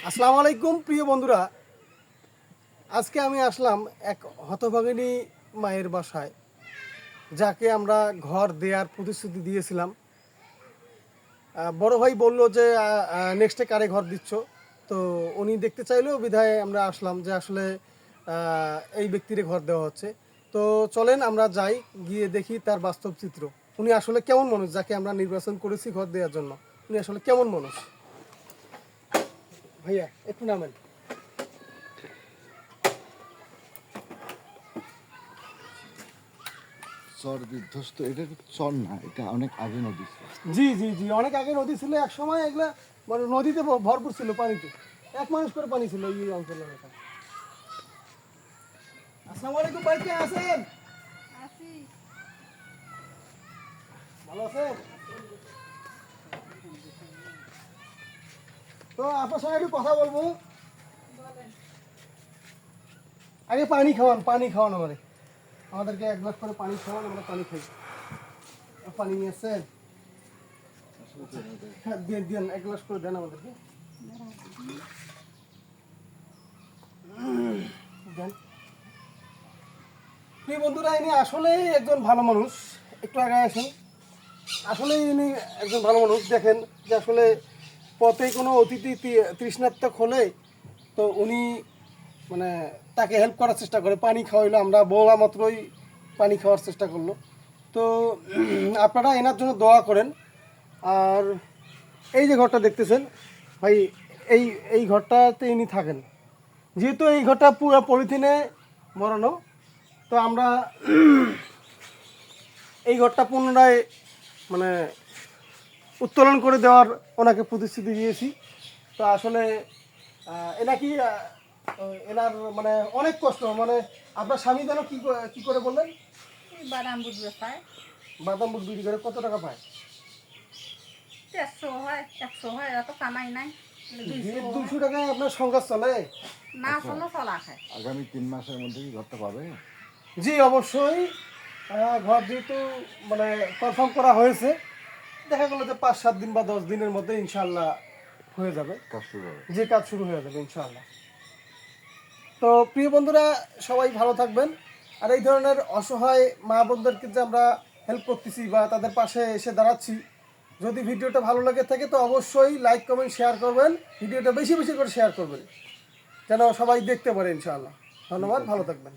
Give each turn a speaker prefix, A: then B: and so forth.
A: আসসালামু আলাইকুম প্রিয় বন্ধুরা, আজকে আমি আসলাম এক হতভাগিনী মায়ের বাসায়, যাকে আমরা ঘর দেওয়ার প্রতিশ্রুতি দিয়েছিলাম। বড় ভাই বলল যে নেক্সটে কারে ঘর দিচ্ছ, তো উনি দেখতে চাইলেও বিধায় আমরা আসলাম যে আসলে এই ব্যক্তিরে ঘর দেওয়া হচ্ছে। তো চলেন আমরা যাই, গিয়ে দেখি তার বাস্তব চিত্র। উনি আসলে কেমন মানুষ, যাকে আমরা নির্বাচন করেছি ঘর দেওয়ার জন্য, উনি আসলে কেমন মানুষ। ভাইয়া একটু নামেন।
B: চর বিধ্বস্ত, এটা তো চর না, এটা অনেক আগে নদী ছিল।
A: জি জি জি, অনেক আগে নদী ছিল, এক সময় এগুলা মানে নদীতে ভরপুর ছিল পানিতে, এক মানুষ করে পানি ছিল এই অঞ্চলের এটা। আসসালামু আলাইকুম ভাই, কে আছেন? ভালো আছেন? তো আপনার সঙ্গে একটু কথা বলবো। আগে পানি খাওয়ান, পানি খাওয়ান আমাদেরকে এক গ্লাস করে পানি খাওয়ান, আমরা পানি খাই। পানি নিয়ে আসছেন? হ্যাঁ দিয়ে দেন, এক গ্লাস করে দেন আমাদেরকে। দেন। প্রিয় বন্ধুরা, ইনি আসলেই একজন ভালো মানুষ। একটু আগে আসেন, আসলেই ইনি একজন ভালো মানুষ। দেখেন যে আসলে পথে কোনো অতিথি তৃষ্ণার্তক হলে তো উনি মানে তাকে হেল্প করার চেষ্টা করে। পানি খাওয়াইলো, আমরা বলা মাত্রই পানি খাওয়ার চেষ্টা করলো। তো আপনারা এনার জন্য দোয়া করেন। আর এই যে ঘরটা দেখতেছেন ভাই, এই এই ঘরটাতে ইনি থাকেন। যেহেতু এই ঘরটা পুরো পলিথিনে মোড়ানো, তো আমরা এই ঘরটা পুনরায় মানে উত্তোলন করে দেওয়ার ওনাকে প্রতিশ্রুতি দিয়েছি। তো আসলে এনাকি এনার মানে অনেক কষ্ট। মানে আপনার স্বামী যেন কি করে বললেন?
C: বাদাম বুট বেচায়
A: বাদাম বুট বিক্রি করে কত টাকা পায়?
C: 150 হয়, 100 হয়, এত কামাই নাই।
A: 200 টাকায় আপনার সংসার চলে?
C: না চলো চলা খায়।
B: আগামী 3 মাসের মধ্যে কি ঘরটা পাবে?
A: জি অবশ্যই। ঘর যেহেতু মানে কনফার্ম করা হয়েছে, দেখা গেলো যে 5-7 দিন বা 10 দিনের মধ্যে ইনশাল্লাহ হয়ে যাবে,
B: কাজ শুরু হবে।
A: যে কাজ শুরু হয়ে যাবে ইনশাল্লাহ। তো প্রিয় বন্ধুরা, সবাই ভালো থাকবেন। আর এই ধরনের অসহায় মা বোনদেরকে যে আমরা হেল্প করতেছি বা তাদের পাশে এসে দাঁড়াচ্ছি, যদি ভিডিওটা ভালো লাগে থাকে তো অবশ্যই লাইক কমেন্ট শেয়ার করবেন। ভিডিওটা বেশি বেশি করে শেয়ার করবেন যেন সবাই দেখতে পারে ইনশাআল্লাহ। ধন্যবাদ, ভালো থাকবেন।